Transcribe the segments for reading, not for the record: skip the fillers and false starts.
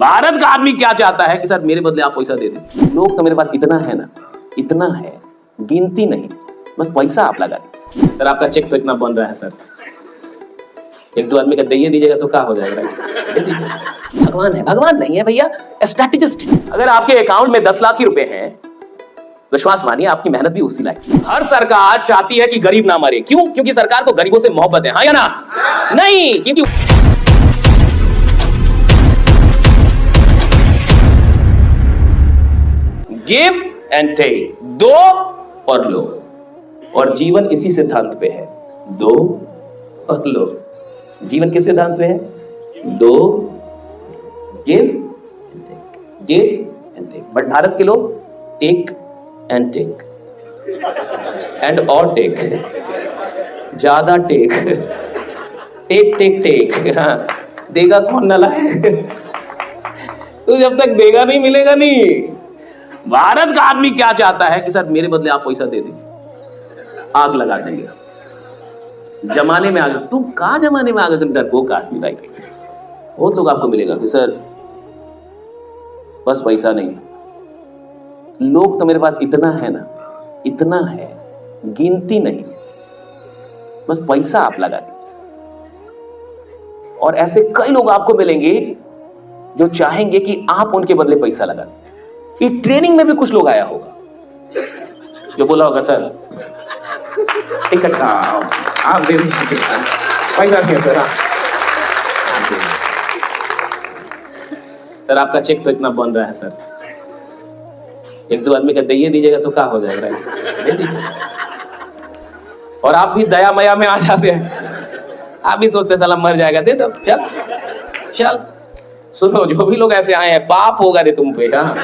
भारत का आदमी क्या चाहता है कि सर मेरे बदले आप पैसा दे दें। लोग तो मेरे पास इतना है ना, इतना है, गिनती नहीं, बस पैसा आप लगा दीजिए। सर आपका चेक तो इतना बन रहा है सर, एक दो आदमी का दे दीजिएगा तो क्या हो जाएगा। दे दीजिए। भगवान है, भगवान नहीं है भैया, स्ट्रैटेजिस्ट है। अगर आपके अकाउंट में 10 लाख ही रुपए हैं, विश्वास मानिए आपकी मेहनत भी उसी लायक। हर सरकार चाहती है कि गरीब ना मरे। क्यों? क्योंकि सरकार को गरीबों से मोहब्बत है। हाँ या ना? नहीं, क्योंकि गिव एंड टेक, दो और लो, और जीवन इसी सिद्धांत पे है, दो और लो। जीवन किस सिद्धांत पे है? दो, give and take, give and take. But Bharat के लोग टेक एंड टेक एंड और टेक, ज्यादा टेक, टेक टेक टेक। हाँ, देगा कौन ना लाए। तो जब तक देगा नहीं मिलेगा नहीं। भारत का आदमी क्या चाहता है कि सर मेरे बदले आप पैसा दे दीजिए, आग लगा देंगे। जमाने में आ गए तुम, कहा जमाने में आ गए डरपोक आदमी भाई। बहुत लोग आपको मिलेगा कि सर बस पैसा नहीं, लोग तो मेरे पास इतना है ना, इतना है, गिनती नहीं, बस पैसा आप लगा दीजिए। और ऐसे कई लोग आपको मिलेंगे जो चाहेंगे कि आप उनके बदले पैसा लगा दें। कि ट्रेनिंग में भी कुछ लोग आया होगा जो बोला होगा सर टिकट का आप दे दीजिए, पैसा नहीं है सर। सर आपका चेक तो इतना बन रहा है सर, एक दो आदमी का दे दीजिएगा तो क्या हो जाएगा। दे दीजिए। और आप भी दया मया में आ जाते हैं, आप भी सोचते साला मर जाएगा, दे दो, चल चल। सुनो, जो भी लोग ऐसे आए हैं, पाप होगा रे तुम पे। हाँ,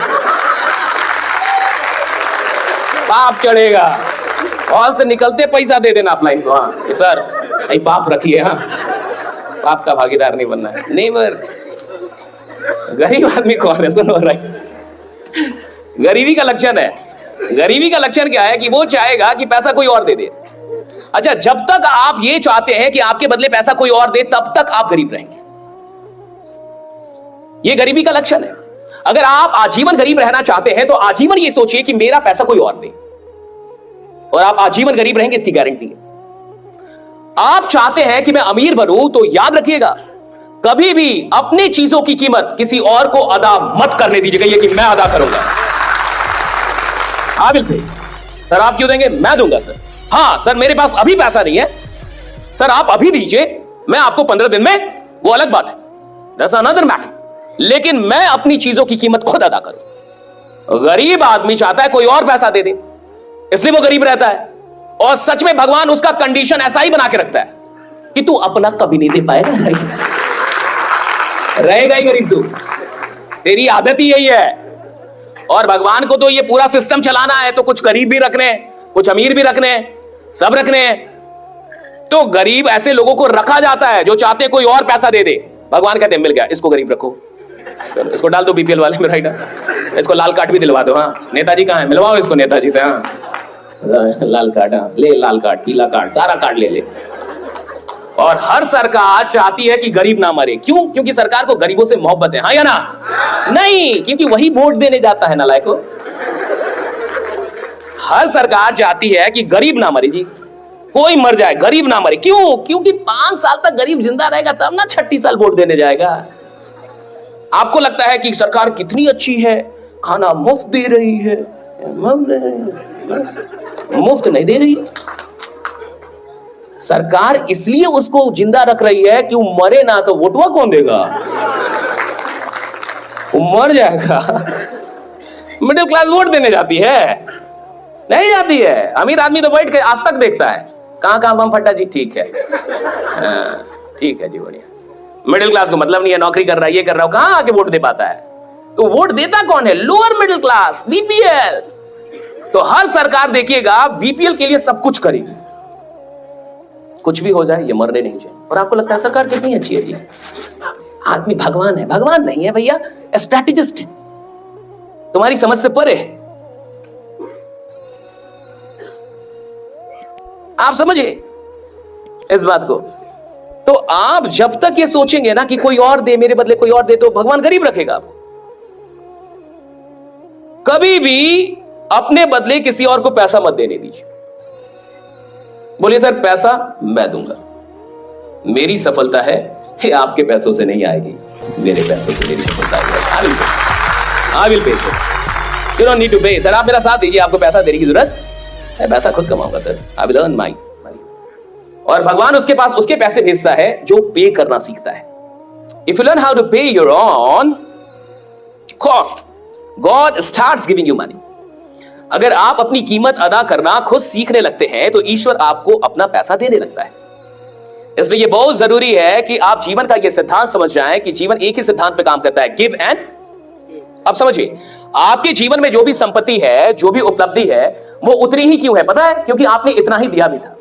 पाप चढ़ेगा। हॉल से निकलते पैसा दे देना अपलाइन को। हाँ सर भाई पाप रखिए। हाँ, पाप का भागीदार नहीं बनना है। नहीं मर गरीब आदमी कौन है? सुनो भाई, गरीबी का लक्षण है, गरीबी का लक्षण क्या है कि वो चाहेगा कि पैसा कोई और दे दे। अच्छा, जब तक आप ये चाहते हैं कि आपके बदले पैसा कोई और दे, तब तक आप गरीब रहेंगे। ये गरीबी का लक्षण है। अगर आप आजीवन गरीब रहना चाहते हैं तो आजीवन ये सोचिए कि मेरा पैसा कोई और दे, और आप आजीवन गरीब रहेंगे, इसकी गारंटी है। आप चाहते हैं कि मैं अमीर बनूं, तो याद रखिएगा कभी भी अपनी चीजों की कीमत किसी और को अदा मत करने दीजिएगा, ये कि मैं अदा करूंगा। हाँ बिल्कुल सर, आप क्यों देंगे? मैं दूंगा सर। हाँ सर, मेरे पास अभी पैसा नहीं है सर, आप अभी दीजिए, मैं आपको 15 दिन में, वो अलग बात है, दैट्स अनदर मैटर। लेकिन मैं अपनी चीजों की कीमत खुद अदा करूं। गरीब आदमी चाहता है कोई और पैसा दे दे, इसलिए वो गरीब रहता है। और सच में भगवान उसका कंडीशन ऐसा ही बना के रखता है कि तू अपना कभी नहीं दे पाएगा, रहेगा ही गरीब तू, तेरी आदत ही यही है। और भगवान को तो ये पूरा सिस्टम चलाना है, तो कुछ गरीब भी रखने, कुछ अमीर भी रखने, सब रखने। तो गरीब ऐसे लोगों को रखा जाता है जो चाहते कोई और पैसा दे दे। भगवान कहते हैं मिल गया, इसको गरीब रखो, इसको डाल दो बीपीएल वाले में, राइट, इसको लाल कार्ड भी दिलवा दो। हाँ, नेताजी कहाँ है? मिलवाओ इसको नेताजी से। हाँ, लाल कार्ड, हाँ ले, लाल कार्ड, पीला कार्ड, सारा कार्ड ले ले। और हर सरकार चाहती है कि गरीब ना मरे। क्यों? क्योंकि सरकार को गरीबों से मोहब्बत है। हाँ या ना? नहीं, क्योंकि वही वोट देने जाता है नालायको। हर सरकार चाहती है कि गरीब ना मरे जी, कोई मर जाए, गरीब ना मरे। क्यों? क्योंकि 5 साल तक गरीब जिंदा रहेगा, तब ना 36 साल वोट देने जाएगा। आपको लगता है कि सरकार कितनी अच्छी है, खाना मुफ्त दे रही है, मुफ्त नहीं दे रही। सरकार इसलिए उसको जिंदा रख रही है कि वो मरे ना, तो वोटवा कौन देगा? वो मर जाएगा। मिडिल क्लास वोट देने जाती है? नहीं जाती है। अमीर आदमी तो बैठ के आज तक देखता है, कहां कहां बम फटा जी, ठीक है, ठीक है जी, बढ़िया। मिडिल क्लास को मतलब नहीं है, नौकरी कर रहा है, ये कर रहा है, कहां आके वोट दे पाता है? तो वोट देता कौन है? Lower middle class, BPL. तो हर सरकार देखिएगा बीपीएल के लिए सब कुछ करेगी, कुछ भी हो जाए ये मरने नहीं चाहिए। और आपको लगता है सरकार कितनी अच्छी है जी? आदमी भगवान है, भगवान नहीं है भैया, स्ट्रैटेजिस्ट है, तुम्हारी समझ से परे है। आप समझिए इस बात को। तो आप जब तक ये सोचेंगे ना कि कोई और दे, मेरे बदले कोई और दे, तो भगवान गरीब रखेगा आपको। कभी भी अपने बदले किसी और को पैसा मत देने दीजिए। बोलिए सर पैसा मैं दूंगा, मेरी सफलता है कि आपके पैसों से नहीं आएगी, मेरे पैसों से मेरी सफलता आएगी। I will pay sir, you don't need to pay. Sir आप मेरा साथ दीजिए, आपको पैसा देने की जरूरत है, पैसा खुद कमाऊंगा sir, I will earn my. और भगवान उसके पास उसके पैसे भेजता है जो पे करना सीखता है। If you learn how to pay your own cost, god starts giving you money. अगर आप अपनी कीमत अदा करना खुद सीखने लगते हैं तो ईश्वर आपको अपना पैसा देने लगता है। इसलिए यह बहुत जरूरी है कि आप जीवन का यह सिद्धांत समझ जाएं कि जीवन एक ही सिद्धांत पे काम करता है, गिव एंड। अब समझिए, आपके जीवन में जो भी संपत्ति है, जो भी उपलब्धि है, वो उतनी ही क्यों है पता है? क्योंकि आपने इतना ही दिया भी था।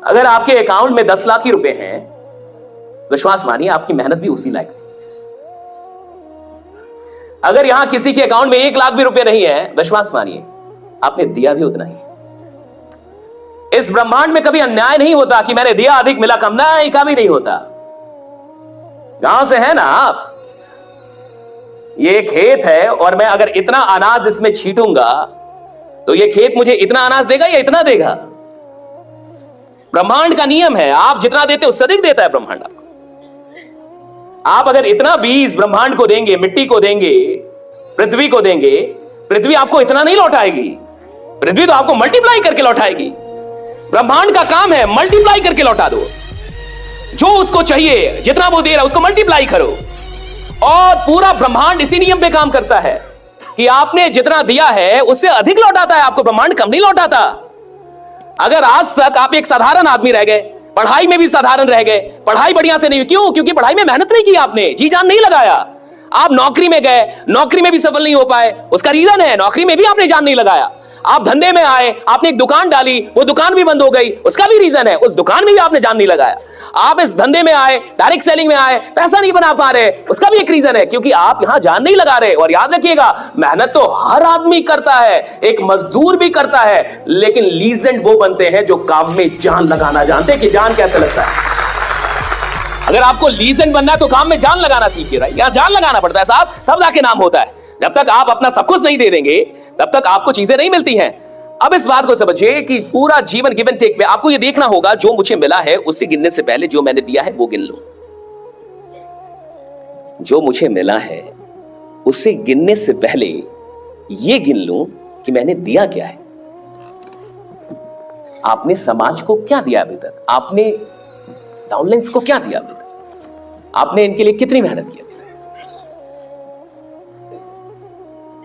अगर आपके अकाउंट में 10 लाख ही रुपए हैं, विश्वास मानिए आपकी मेहनत भी उसी लायक थी। अगर यहां किसी के अकाउंट में 1 लाख भी रुपए नहीं है, विश्वास मानिए आपने दिया भी उतना ही। इस ब्रह्मांड में कभी अन्याय नहीं होता कि मैंने दिया अधिक मिला कम, नहीं, कभी नहीं होता। गांव से है ना आप, ये खेत है और मैं अगर इतना अनाज इसमें छीटूंगा तो ये खेत मुझे इतना अनाज देगा या इतना देगा? ब्रह्मांड का नियम है, आप जितना देते हो उससे अधिक देता है ब्रह्मांड आपको। आप अगर इतना बीज ब्रह्मांड को देंगे, मिट्टी को देंगे, पृथ्वी को देंगे, पृथ्वी आपको इतना नहीं लौटाएगी, पृथ्वी तो आपको मल्टीप्लाई करके लौटाएगी। ब्रह्मांड का काम है मल्टीप्लाई करके लौटा दो। जो उसको चाहिए, जितना वो दे रहा है उसको मल्टीप्लाई करो। और पूरा ब्रह्मांड इसी नियम पे काम करता है कि आपने जितना दिया है उससे अधिक लौटाता है आपको, ब्रह्मांड कम नहीं लौटाता। अगर आज तक आप एक साधारण आदमी रह गए, पढ़ाई में भी साधारण रह गए, पढ़ाई बढ़िया से नहीं हुई, क्यों? क्योंकि पढ़ाई में मेहनत नहीं की आपने, जी जान नहीं लगाया। आप नौकरी में गए, नौकरी में भी सफल नहीं हो पाए, उसका रीजन है नौकरी में भी आपने जान नहीं लगाया। आप धंधे में आए, आपने एक दुकान डाली, वो दुकान भी बंद हो गई, उसका भी रीजन है, उस दुकान में भी आपने जान नहीं लगाया। आप इस धंधे में आए, डायरेक्ट सेलिंग में आए, पैसा नहीं बना पा रहे, उसका भी एक रीजन है, क्योंकि आप यहां जान नहीं लगा रहे। और याद रखिएगा, मेहनत तो हर आदमी करता है, एक मजदूर भी करता है, लेकिन लीजेंड वो बनते हैं जो काम में जान लगाना जानते हैं कि जान कैसे लगता है। अगर आपको लीजेंड बनना है तो काम में जान लगाना सीखिए। राइट, यहां जान लगाना पड़ता है साहब, तब जाके नाम होता है। जब तक आप अपना सब कुछ नहीं दे देंगे तब तक आपको चीजें नहीं मिलती हैं। अब इस बात को समझिए कि पूरा जीवन गिव एंड टेक में आपको यह देखना होगा, जो मुझे मिला है उससे गिनने से पहले जो मैंने दिया है वो गिन लो। जो मुझे मिला है उससे गिनने से पहले यह गिन लो कि मैंने दिया क्या है। आपने समाज को क्या दिया अभी तक? आपने डाउनलाइंस को क्या दिया अभी तक? आपने इनके लिए कितनी मेहनत की?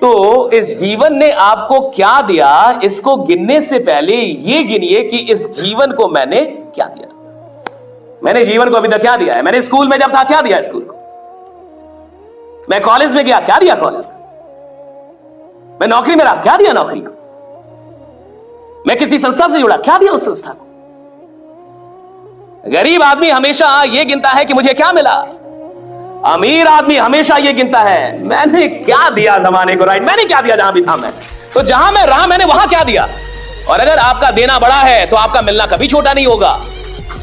तो इस जीवन ने आपको क्या दिया, इसको गिनने से पहले ये गिनिए कि इस जीवन को मैंने क्या दिया। मैंने जीवन को अभी तक क्या दिया है? मैंने स्कूल में जब था क्या दिया स्कूल को? मैं कॉलेज में गया, क्या दिया कॉलेज को? मैं नौकरी में रहा, क्या दिया नौकरी को? मैं किसी संस्था से जुड़ा, क्या दिया उस संस्था को? गरीब आदमी हमेशा यह गिनता है कि मुझे क्या मिला। अमीर आदमी हमेशा यह गिनता है मैंने क्या दिया जमाने को। राइट, मैंने क्या दिया जहां भी था मैं, तो जहां मैं रहा मैंने वहां क्या दिया। और अगर आपका देना बड़ा है तो आपका मिलना कभी छोटा नहीं होगा।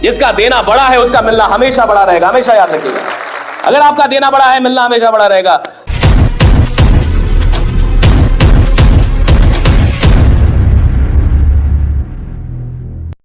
जिसका देना बड़ा है उसका मिलना हमेशा बड़ा रहेगा, हमेशा याद रखिएगा। अगर आपका देना बड़ा है, मिलना हमेशा बड़ा रहेगा।